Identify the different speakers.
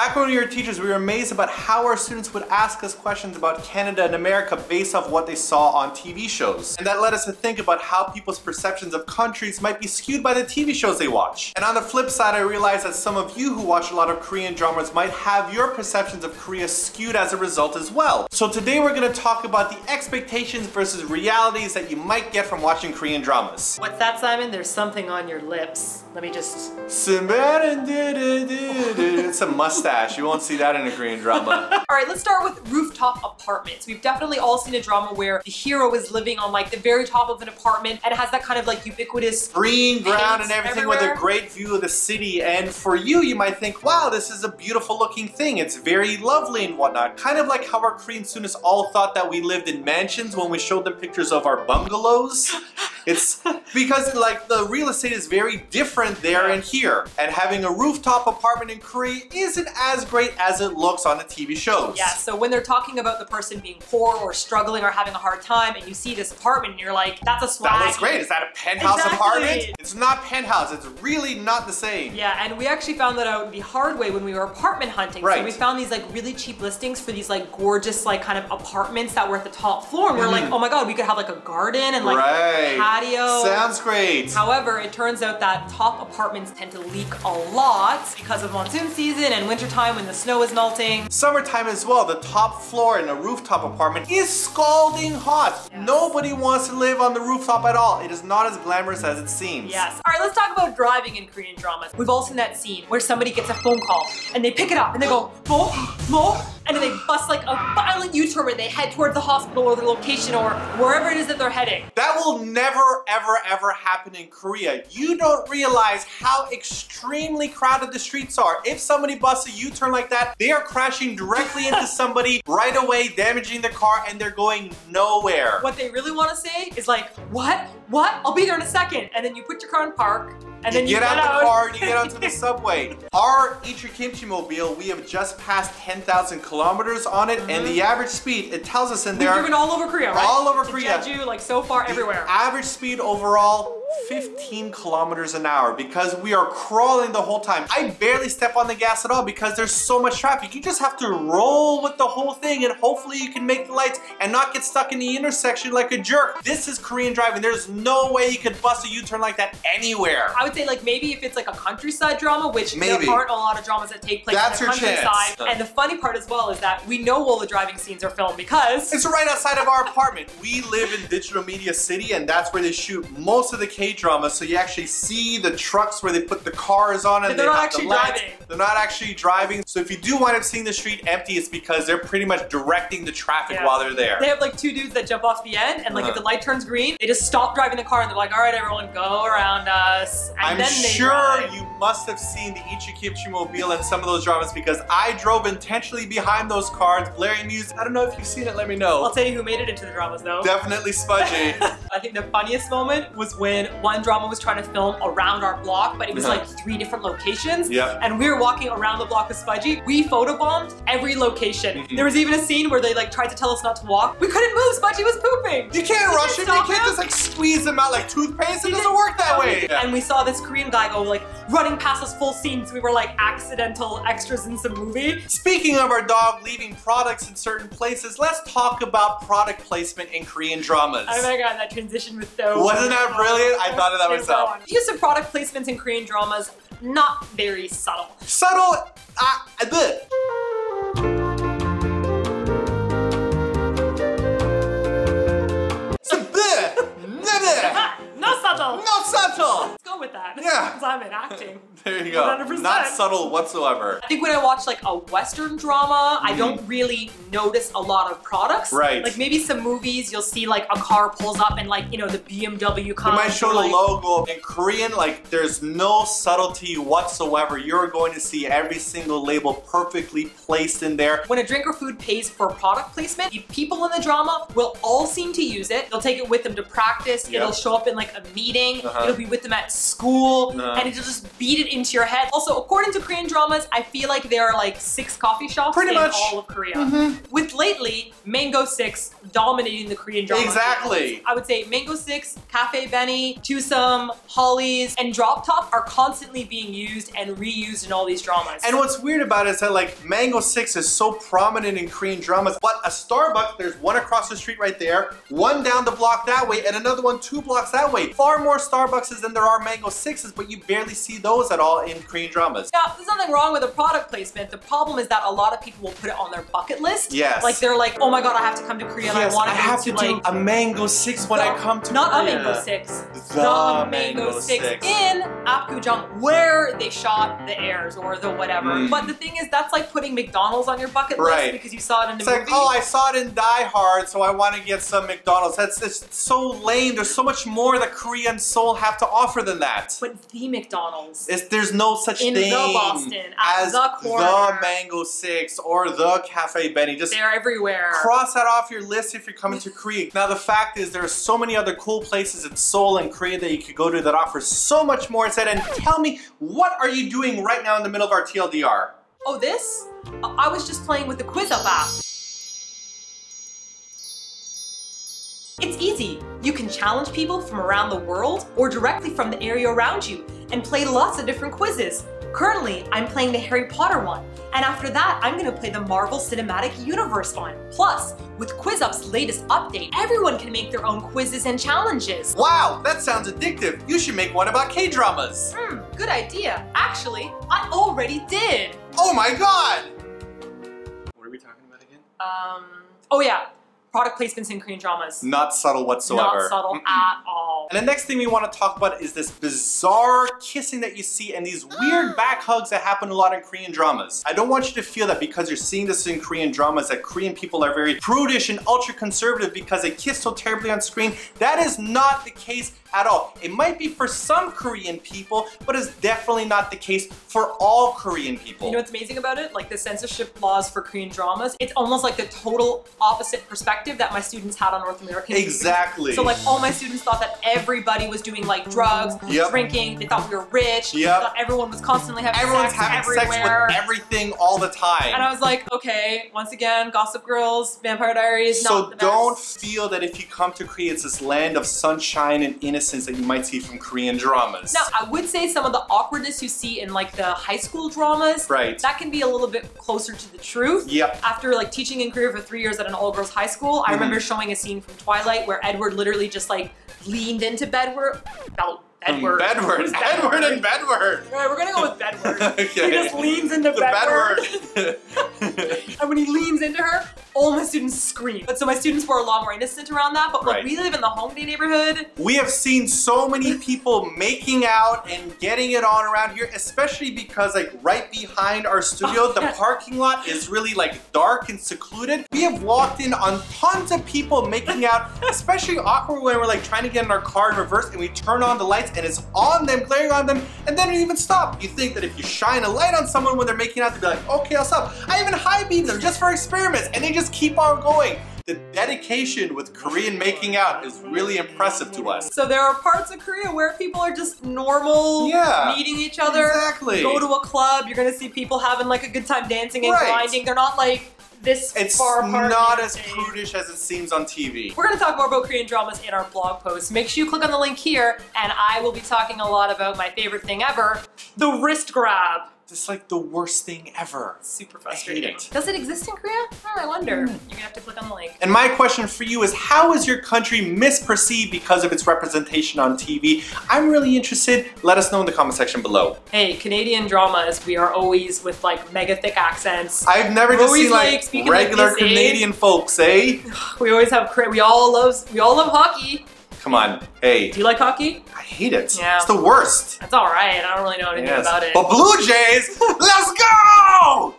Speaker 1: Back when we were teachers, we were amazed about how our students would ask us questions about Canada and America based off what they saw on TV shows. And that led us to think about how people's perceptions of countries might be skewed by the TV shows they watch. And on the flip side, I realized that some of you who watch a lot of Korean dramas might have your perceptions of Korea skewed as a result as well. So today we're going to talk about the expectations versus realities that you might get from watching Korean dramas.
Speaker 2: What's that, Simon? There's something on your lips. Let me just...
Speaker 1: It's a mustache. You won't see that in a Korean drama.
Speaker 2: Alright, let's start with rooftop apartments. We've definitely all seen a drama where the hero is living on like the very top of an apartment and it has that kind of like ubiquitous
Speaker 1: green ground and everything
Speaker 2: everywhere.
Speaker 1: with a great view of the city. And for you, you might think, wow, this is a beautiful looking thing. It's very lovely and whatnot. Kind of like how our Korean students all thought that we lived in mansions when we showed them pictures of our bungalows. It's because like the real estate is very different there and here. And having a rooftop apartment in Korea isn't as great as it looks on the TV shows.
Speaker 2: Yeah, so when they're talking about the person being poor or struggling or having a hard time and you see this apartment and you're like, that's a swag.
Speaker 1: That looks great. Is that a penthouse apartment? It's not penthouse. It's really not the same.
Speaker 2: Yeah, and we actually found that out the hard way when we were apartment hunting.
Speaker 1: Right.
Speaker 2: So we found these like really cheap listings for these like gorgeous like kind of apartments that were at the top floor. And we're like, oh my god, we could have like a garden and like a patio.
Speaker 1: Sounds great.
Speaker 2: However, it turns out that top apartments tend to leak a lot because of monsoon season and wintertime when the snow is melting.
Speaker 1: Summertime as well. The top floor in a rooftop apartment is scalding hot.
Speaker 2: Yes.
Speaker 1: Nobody wants to live on the rooftop at all. It is not as glamorous as it seems.
Speaker 2: Yes. All right, let's talk about driving in Korean dramas. We've all seen that scene where somebody gets a phone call and they pick it up and they go, mo, mo, and then they bust like a violent U-turn and they head towards the hospital or the location or wherever it is that they're heading.
Speaker 1: That will never, ever, ever happen in Korea. You don't realize how extremely crowded the streets are. If somebody busts a U-turn like that, they are crashing directly into somebody right away, damaging their car, and they're going nowhere.
Speaker 2: What they really want to say is like, what? What? I'll be there in a second. And then you put your car in park. And then you get out
Speaker 1: the car and you get onto the subway. Our Eatyourkimchi mobile, we have just passed 10,000 kilometers on it, and the average speed, it tells us in there.
Speaker 2: We've driven all over Korea, right?
Speaker 1: All over
Speaker 2: to
Speaker 1: Korea.
Speaker 2: Jeju, like so far, everywhere.
Speaker 1: Average speed overall, 15 kilometers an hour because we are crawling the whole time. I barely step on the gas at all because there's so much traffic. You just have to roll with the whole thing and hopefully you can make the lights and not get stuck in the intersection like a jerk. This is Korean driving. There's no way you could bust a U-turn like that anywhere.
Speaker 2: I would say like maybe if it's like a countryside drama, which there aren't a lot of dramas that take place in the countryside. And the funny part as well is that we know all the driving scenes are filmed because
Speaker 1: it's right outside of our apartment. We live in Digital Media City and that's where they shoot most of the K-dramas. So you actually see the trucks where they put the cars on and
Speaker 2: they're not actually driving.
Speaker 1: They're not actually driving. So if you do wind up seeing the street empty, it's because they're pretty much directing the traffic while they're there.
Speaker 2: They have like two dudes that jump off the end and like if the light turns green, they just stop driving the car and they're like, all right, everyone, go around us. And
Speaker 1: I'm
Speaker 2: then
Speaker 1: sure you must have seen the Eatyourkimchi mobile in some of those dramas because I drove intentionally behind those cars, blaring music. I don't know if you've seen it, let me know.
Speaker 2: I'll tell you who made it into the dramas though.
Speaker 1: Definitely Smudgy.
Speaker 2: I think the funniest moment was when one drama was trying to film around our block, but it was like 3 different locations. And we were walking around the block with Smudgy. We photobombed every location. There was even a scene where they like tried to tell us not to walk. We couldn't move, Smudgy was pooping.
Speaker 1: You can't rush him, you can't just like squeeze him out like toothpaste. It doesn't work that way.
Speaker 2: And we saw this Korean guy go like running past us full scenes. We were like accidental extras in some movie.
Speaker 1: Speaking of our dog leaving products in certain places, let's talk about product placement in Korean dramas.
Speaker 2: Oh my god, that transition was so
Speaker 1: Wasn't that brilliant? I thought of that myself.
Speaker 2: The use of product placements in Korean dramas, not very subtle.
Speaker 1: Subtle?
Speaker 2: No subtle.
Speaker 1: No subtle.
Speaker 2: Let's go with that.
Speaker 1: Yeah.
Speaker 2: Because I'm in acting.
Speaker 1: There you go.
Speaker 2: 100%.
Speaker 1: Not subtle whatsoever.
Speaker 2: I think when I watch like a Western drama, I don't really notice a lot of products.
Speaker 1: Right.
Speaker 2: Like maybe some movies, you'll see like a car pulls up and like, you know, the BMW comes.
Speaker 1: They might show the logo. In Korean, like there's no subtlety whatsoever. You're going to see every single label perfectly placed in there.
Speaker 2: When a drink or food pays for product placement, the people in the drama will all seem to use it. They'll take it with them to practice. It'll show up in like a meeting. It'll be with them at school. cool, and it'll just beat it into your head. Also, according to Korean dramas, I feel like there are like 6 coffee shops in all of Korea. With lately, Mango 6 dominating the Korean drama.
Speaker 1: Exactly.
Speaker 2: I would say Mango 6, Cafe Benny, Twosome, Hollies, and Drop Top are constantly being used and reused in all these dramas.
Speaker 1: And what's weird about it is that like Mango 6 is so prominent in Korean dramas, but a Starbucks, there's one across the street right there, one down the block that way, and another one 2 blocks that way. Far more Starbucks than there are Mango 6s, but you barely see those at all in Korean dramas.
Speaker 2: Now, there's nothing wrong with the product placement. The problem is that a lot of people will put it on their bucket list.
Speaker 1: Yes.
Speaker 2: Like they're like, oh my god, I have to come to Korea and I want
Speaker 1: I have to do
Speaker 2: like
Speaker 1: a Mango 6 when I come to
Speaker 2: not
Speaker 1: Korea.
Speaker 2: a Mango 6.
Speaker 1: The
Speaker 2: Mango 6 in Apgujeong, where they shot the airs or the whatever. But the thing is, that's like putting McDonald's on your bucket list because you saw it in the movie.
Speaker 1: It's like, oh, I saw it in Die Hard, so I want to get some McDonald's. It's so lame. There's so much more that Korea and Seoul have to offer than that.
Speaker 2: But the McDonald's.
Speaker 1: There's no such thing
Speaker 2: in the Boston,
Speaker 1: as
Speaker 2: the corner.
Speaker 1: the Mango 6 or the Cafe Benny. Just
Speaker 2: they're everywhere.
Speaker 1: Cross that off your list if you're coming to Korea. Now the fact is there are so many other cool places in Seoul and Korea that you could go to that offer so much more instead. And tell me, what are you doing right now in the middle of our TLDR?
Speaker 2: Oh, this? I was just playing with the QuizUp app. It's easy. You can challenge people from around the world or directly from the area around you and play lots of different quizzes. Currently, I'm playing the Harry Potter one, and after that, I'm gonna play the Marvel Cinematic Universe one. Plus, with QuizUp's latest update, everyone can make their own quizzes and challenges.
Speaker 1: Wow, that sounds addictive. You should make one about K-dramas.
Speaker 2: Good idea. Actually, I already did.
Speaker 1: Oh my god! What are we talking about again?
Speaker 2: Oh yeah. Product placements in Korean dramas.
Speaker 1: Not subtle whatsoever.
Speaker 2: Not subtle at all.
Speaker 1: And the next thing we want to talk about is this bizarre kissing that you see and these weird back hugs that happen a lot in Korean dramas. I don't want you to feel that because you're seeing this in Korean dramas that Korean people are very prudish and ultra conservative because they kiss so terribly on screen. That is not the case at all. It might be for some Korean people, but it's definitely not the case for all Korean people.
Speaker 2: You know what's amazing about it? Like the censorship laws for Korean dramas, it's almost like the total opposite perspective that my students had on North American movies.
Speaker 1: Exactly.
Speaker 2: So like all my students thought that everybody was doing like drugs, drinking, they thought we were rich, they thought everyone was constantly having
Speaker 1: Everyone's
Speaker 2: sex
Speaker 1: having sex with everything all the time.
Speaker 2: And I was like, okay, once again, Gossip Girls, Vampire Diaries,
Speaker 1: so
Speaker 2: not the best.
Speaker 1: Don't feel that if you come to Korea, it's this land of sunshine and innocence that you might see from Korean dramas.
Speaker 2: Now, I would say some of the awkwardness you see in like the high school dramas, that can be a little bit closer to the truth. After like teaching in Korea for 3 years at an all-girls high school, I remember showing a scene from Twilight where Edward literally just like leaned into Bedward. Edward and Bedward. Alright, we're gonna go with Bedward.
Speaker 1: Okay.
Speaker 2: He just leans into Bedward. And when he leans into her, all my students scream. But so my students were a lot more innocent around that, but look, we live in the Hongdae neighborhood.
Speaker 1: We have seen so many people making out and getting it on around here, especially because like right behind our studio, the parking lot is really like dark and secluded. We have walked in on tons of people making out, especially awkward when we're like trying to get in our car in reverse and we turn on the lights and it's on them, glaring on them, and then it even stop. You think that if you shine a light on someone when they're making out, they'd be like, okay, I'll stop. I even high beam them just for experiments, and they just keep on going. The dedication with Korean making out is really impressive to us.
Speaker 2: So there are parts of Korea where people are just normal, meeting each other.
Speaker 1: Exactly.
Speaker 2: Go to a club, you're gonna see people having like a good time dancing and grinding. They're not like this far apart.
Speaker 1: It's not as prudish as it seems on TV.
Speaker 2: We're gonna talk more about Korean dramas in our blog post. Make sure you click on the link here, and I will be talking a lot about my favorite thing ever, the wrist grab.
Speaker 1: It's like the worst thing ever.
Speaker 2: Super frustrating.
Speaker 1: I hate it.
Speaker 2: Does it exist in Korea? Oh, I wonder. You're gonna have to click on the link.
Speaker 1: And my question for you is, how is your country misperceived because of its representation on TV? I'm really interested. Let us know in the comment section below.
Speaker 2: Hey, Canadian dramas, we are always with like mega thick accents.
Speaker 1: I've never just seen like regular
Speaker 2: like
Speaker 1: Canadian folks, eh?
Speaker 2: We always have, we all love hockey.
Speaker 1: Come on, hey.
Speaker 2: Do you like hockey?
Speaker 1: I hate it.
Speaker 2: Yeah.
Speaker 1: It's the worst.
Speaker 2: That's all right. I don't really know anything about it.
Speaker 1: But Blue Jays, let's go!